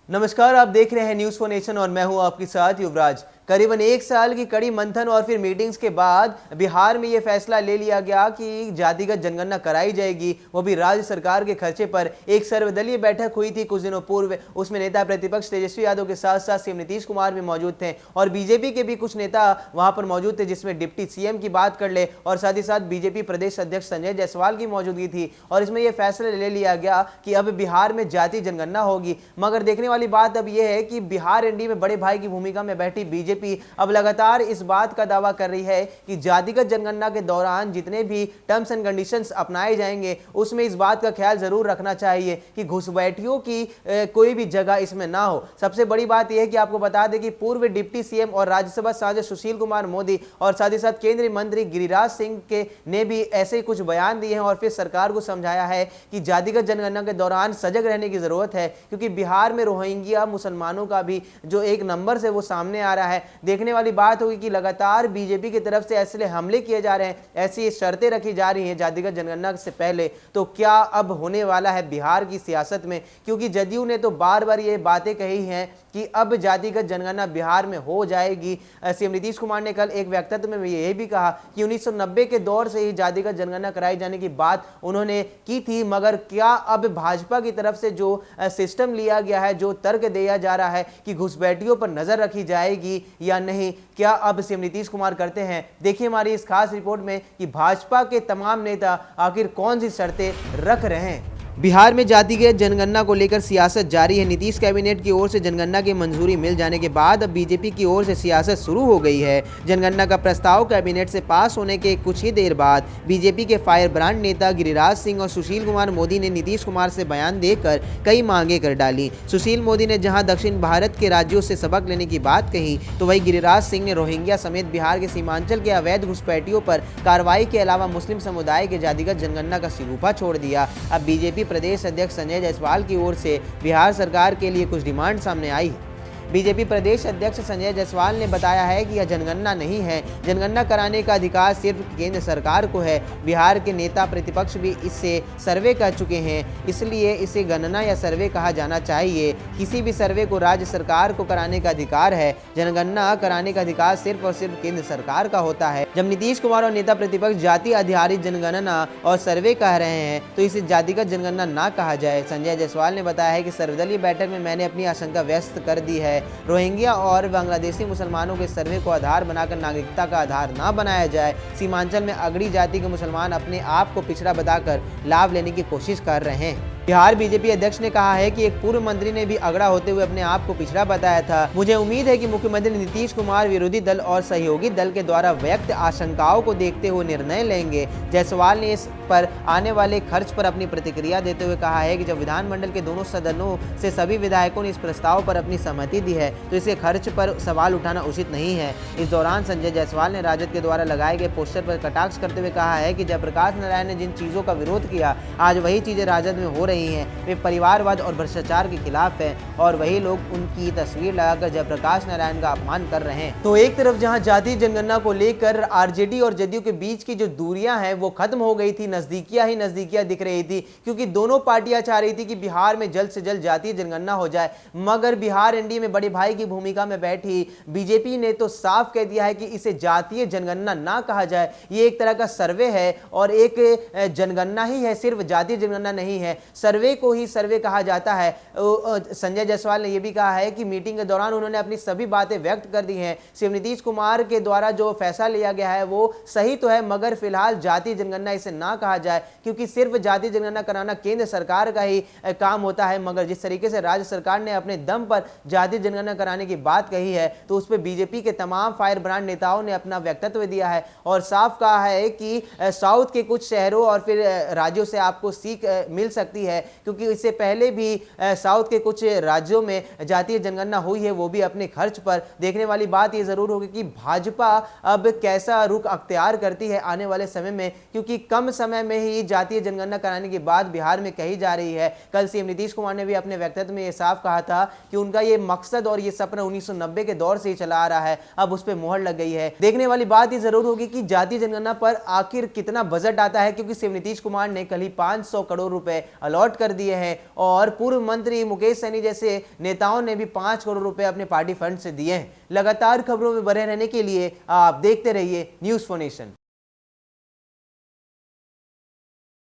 नमस्कार, आप देख रहे हैं न्यूज़ फॉर नेशन और मैं हूं आपके साथ युवराज। करीबन 1 साल की कड़ी मंथन और फिर मीटिंग्स के बाद बिहार में यह फैसला ले लिया गया कि जातिगत जनगणना कराई जाएगी, वो भी राज्य सरकार के खर्चे पर। एक सर्वदलीय बैठक हुई थी कुछ दिनों पूर्व, उसमें नेता प्रतिपक्ष तेजस्वी यादव के साथ साथ सीएम नीतीश कुमार भी मौजूद थे और बीजेपी के भी कुछ नेता वहां पर मौजूद थे, जिसमें डिप्टी सीएम की बात कर ले और साथ ही साथ बीजेपी प्रदेश अध्यक्ष संजय जायसवाल की मौजूदगी थी। और इसमें यह फैसला ले लिया गया कि अब बिहार में जाति जनगणना होगी। मगर देखने वाली बात अब यह है कि बिहार एनडीए में बड़े भाई की भूमिका में बैठी बीजेपी अब लगातार इस बात का दावा कर रही है कि जातिगत जनगणना के दौरान जितने भी टर्म्स एंड कंडीशंस अपनाए जाएंगे उसमें इस बात का ख्याल जरूर रखना चाहिए कि घुसपैठियों की कोई भी जगह इसमें ना हो। सबसे बड़ी बात यह है कि आपको बता दें कि पूर्व डिप्टी सीएम और राज्यसभा सांसद सुशील कुमार मोदी और साथ ही साथ केंद्रीय मंत्री गिरिराज सिंह के ने भी ऐसे ही कुछ बयान दिए हैं और फिर सरकार को समझाया है कि जातिगत जनगणना के दौरान सजग रहने की जरूरत है, क्योंकि बिहार में रोहिंग्या मुसलमानों का भी जो एक नंबर से वो सामने आ रहा है। देखने वाली बात होगी कि लगातार बीजेपी की तरफ से ऐसे हमले किए जा रहे हैं, ऐसी शर्तें रखी जा रही हैं जातिगत जनगणना से पहले। तो क्या अब होने वाला है बिहार की सियासत में, क्योंकि जदयू ने तो बार बार ये बातें कही हैं कि अब जातिगत जनगणना बिहार में हो जाएगी। सीएम नीतीश कुमार ने कल एक वक्तव्य में यह भी कहा कि 1990 के दौर से ही जातिगत जनगणना कराई जाने की बात उन्होंने की थी। मगर क्या अब भाजपा की तरफ से जो सिस्टम लिया गया है, जो तर्क दिया जा रहा है कि घुसपैठियों पर नजर रखी जाएगी या नहीं, क्या अब सीएम नीतीश कुमार करते हैं? देखिए हमारी इस खास रिपोर्ट में कि भाजपा के तमाम नेता आखिर कौन सी शर्तें रख रहे हैं। बिहार में जातिगत जनगणना को लेकर सियासत जारी है। नीतीश कैबिनेट की ओर से जनगणना की मंजूरी मिल जाने के बाद अब बीजेपी की ओर से सियासत शुरू हो गई है। जनगणना का प्रस्ताव कैबिनेट से पास होने के कुछ ही देर बाद बीजेपी के फायर ब्रांड नेता गिरिराज सिंह और सुशील कुमार मोदी ने नीतीश कुमार से बयान देकर कई मांगे कर डाली। सुशील मोदी ने जहां दक्षिण भारत के राज्यों से सबक लेने की बात कही, तो वहीं गिरिराज सिंह ने रोहिंग्या समेत बिहार के सीमांचल के अवैध घुसपैठियों पर कार्रवाई के अलावा मुस्लिम समुदाय के जातिगत जनगणना का सिगूफा छोड़ दिया। अब बीजेपी प्रदेश अध्यक्ष संजय जायसवाल की ओर से बिहार सरकार के लिए कुछ डिमांड सामने आई है। बीजेपी प्रदेश अध्यक्ष संजय जायसवाल ने बताया है कि यह जनगणना नहीं है, जनगणना कराने का अधिकार सिर्फ केंद्र सरकार को है। बिहार के नेता प्रतिपक्ष भी इससे सर्वे कर चुके हैं, इसलिए इसे गणना या सर्वे कहा जाना चाहिए। किसी भी सर्वे को राज्य सरकार को कराने का अधिकार है, जनगणना कराने का अधिकार सिर्फ और सिर्फ केंद्र सरकार का होता है। जब नीतीश कुमार और नेता प्रतिपक्ष जाति आधारित जनगणना और सर्वे कह रहे हैं तो इसे जातिगत जनगणना ना कहा जाए। संजय जायसवाल ने बताया है कि सर्वदलीय बैठक में मैंने अपनी आशंका व्यक्त कर दी है। रोहिंग्या और बांग्लादेशी मुसलमानों के सर्वे को आधार बनाकर नागरिकता का आधार ना बनाया जाए। सीमांचल में अगड़ी जाति के मुसलमान अपने आप को पिछड़ा बताकर लाभ लेने की कोशिश कर रहे हैं। बिहार बीजेपी अध्यक्ष ने कहा है कि एक पूर्व मंत्री ने भी अगड़ा होते हुए अपने आप को पिछड़ा बताया था। मुझे उम्मीद है कि मुख्यमंत्री नीतीश कुमार विरोधी दल और सहयोगी दल के द्वारा व्यक्त आशंकाओं को देखते हुए निर्णय लेंगे। जायसवाल ने इस पर आने वाले खर्च पर अपनी प्रतिक्रिया देते हुए कहा है कि जब विधानमंडल के दोनों सदनों से सभी विधायकों ने इस प्रस्ताव पर अपनी सहमति दी है तो इसके खर्च पर सवाल उठाना उचित नहीं है। इस दौरान संजय जायसवाल ने राजद के द्वारा लगाए गए पोस्टर पर कटाक्ष करते हुए कहा है कि जयप्रकाश नारायण ने जिन चीजों का विरोध किया आज वही चीजें राजद में हो रही हैं। वे परिवारवाद और भ्रष्टाचार के खिलाफ हैं और वही लोग उनकी तस्वीर लगाकर जयप्रकाश नारायण का अपमान कर रहे हैं। तो एक तरफ जहां जाति जनगणना को लेकर आरजेडी और जदयू के बीच की जो दूरियां हैं वो खत्म हो गई थी, नजदीकियां ही नजदीकियां दिख रही थी, क्योंकि दोनों पार्टियां चाह रही थी कि बिहार में जल्द से जल्द जातीय जनगणना हो जाए। मगर बिहार एनडीए में बड़े भाई की भूमिका में बैठी बीजेपी ने तो साफ कह दिया है कि इसे जातीय जनगणना ना कहा जाए। ये एक तरह का सर्वे है और एक जनगणना ही है, सिर्फ जातीय जनगणना नहीं है। सर्वे को ही सर्वे कहा जाता है। संजय जायसवाल ने यह भी कहा है कि मीटिंग के दौरान उन्होंने अपनी सभी बातें व्यक्त कर दी हैं। सीएम नीतीश कुमार के द्वारा जो फैसला लिया गया है वो सही तो है, मगर फिलहाल जातीय जनगणना इसे ना कहा जाए, क्योंकि सिर्फ जातीय जनगणना कराना केंद्र सरकार का ही काम होता है। मगर जिस तरीके से राज्य सरकार ने अपने दम पर जातीय जनगणना कराने की बात कही है तो उस पर बीजेपी के तमाम फायर ब्रांड नेताओं ने अपना वक्तव्य दिया है और साफ कहा है कि साउथ के कुछ शहरों और फिर राज्यों से आपको सीख मिल सकती है, क्योंकि इससे पहले भी साउथ के कुछ राज्यों में जातीय जनगणना हुई है, वो भी अपने खर्च पर। देखने वाली बात ये जरूर होगी कि भाजपा अब कैसा रुख अख्तियार करती है आने वाले समय में, क्योंकि कम समय समय में ही जातीय जनगणना कराने की बात बिहार में कही जा रही है। कल सीएम नीतीश कुमार ने भी अपने वक्तव्य में यह साफ कहा था कि उनका ये मकसद और ये सपना 1990 के दौर से ही चला आ रहा है, अब उस पर मुहर लग गई है। देखने वाली बात ये जरूर होगी कि जातीय जनगणना पर आखिर कितना बजट आता है, क्योंकि सीएम नीतीश कुमार ने कल ही 500 करोड़ रुपए अलॉट कर दिए हैं और पूर्व मंत्री मुकेश सहनी जैसे नेताओं ने भी 5 करोड़ रुपए अपने पार्टी फंड से दिए हैं। लगातार खबरों में बने रहने के लिए आप देखते रहिए न्यूज़4नेशन।